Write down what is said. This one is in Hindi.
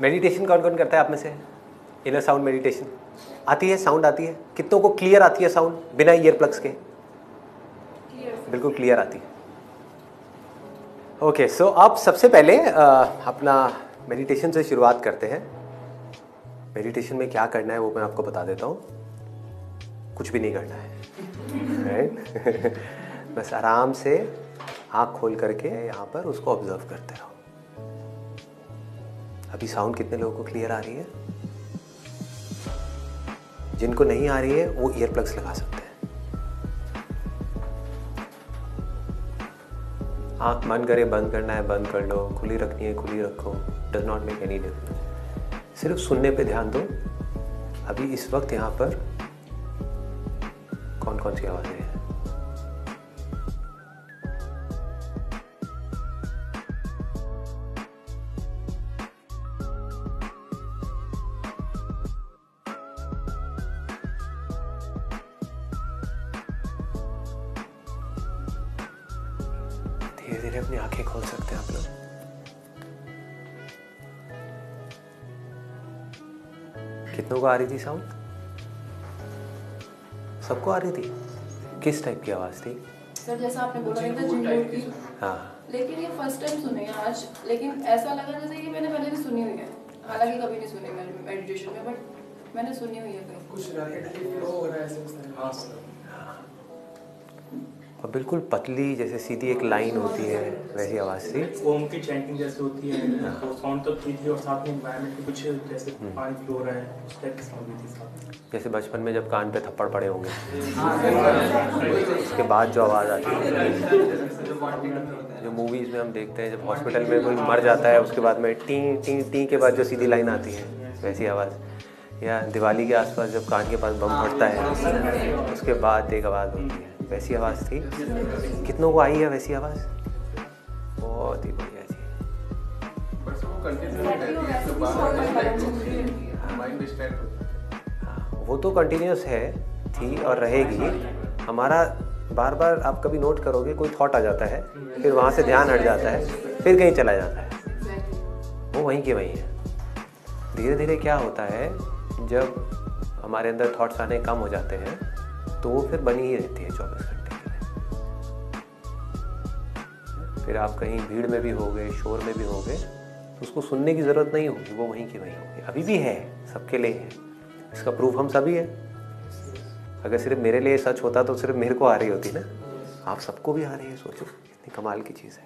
मेडिटेशन कौन कौन करता है आप में से? इनर साउंड मेडिटेशन आती है, साउंड आती है? कितनों को क्लियर आती है साउंड बिना ईयर प्लग्स के? बिल्कुल क्लियर आती है। ओके, सो आप सबसे पहले अपना मेडिटेशन से शुरुआत करते हैं। मेडिटेशन में क्या करना है वो मैं आपको बता देता हूँ। कुछ भी नहीं करना है, राइट? बस आराम से आँख खोल करके यहाँ पर उसको ऑब्जर्व करते रहो। अभी साउंड कितने लोगों को क्लियर आ रही है? जिनको नहीं आ रही है वो ईयर प्लग्स लगा सकते हैं। आँख मन करे बंद करना है बंद कर लो, खुली रखनी है खुली रखो, does not make any difference. सिर्फ सुनने पे ध्यान दो। अभी इस वक्त यहाँ पर कौन कौन सी आवाज़ें हैं? धीरे धीरे अपनी आंखें खोल सकते हैं आप लोग। कितनों को आ रही थी साउंड? सबको आ रही थी? किस टाइप की आवाज़ थी? सर जैसा आपने बोला था जिंगल की, हाँ, लेकिन ये फर्स्ट टाइम सुने हैं आज। लेकिन ऐसा लगा जैसे कि मैंने पहले भी सुनी हुई है, हालांकि कभी नहीं सुनी मैंने मेडिटेशन में, बट मैंने सुनी हुई है कहीं। कुछ रैकेटली फ्लो हो रहा है ऐसे। हाँ सर। और बिल्कुल पतली जैसे सीधी एक लाइन होती है वैसी आवाज़ थी। ओम की चैंटिंग जैसे होती है, तो साउंड तो थी और साथ में एनवायरनमेंट की कुछ जैसे पानी फ्लो हो रहा है उस टाइप की साउंड भी थी साथ। जैसे बचपन में जब कान पे थप्पड़ पड़े होंगे, उसके बाद जो आवाज़ आती है, जो मूवीज़ में हम देखते हैं जब हॉस्पिटल में कोई मर जाता है उसके बाद में टी टी टी के बाद जो सीधी लाइन आती है वैसी आवाज़, या दिवाली के आसपास जब कान के पास बम फटता है उसके बाद एक आवाज़ होती है, वैसी आवाज़ थी। कितनों को आई है वैसी आवाज़? बहुत ही बढ़िया जी। बस वो कंटिन्यू रहती है तो बार-बार माइंड डिस्ट्रैक्ट होता है। हाँ, वो तो कंटिन्यूस है, थी और रहेगी। हमारा बार बार आप कभी नोट करोगे कोई थॉट आ जाता है, फिर वहाँ से ध्यान हट जाता है, फिर कहीं चला जाता है, वो वहीं के वहीं है। धीरे धीरे क्या होता है, जब हमारे अंदर थॉट्स आने कम हो जाते हैं तो वो फिर बनी ही रहती है 24 घंटे के लिए। फिर आप कहीं भीड़ में भी होगे, शोर में भी होगे, तो उसको सुनने की ज़रूरत नहीं होगी, वो वहीं की वहीं होगी। अभी भी है, सबके लिए है। इसका प्रूफ हम सभी है। अगर सिर्फ मेरे लिए सच होता तो सिर्फ मेरे को आ रही होती ना, आप सबको भी आ रही है। सोचो कितनी कमाल की चीज़ है।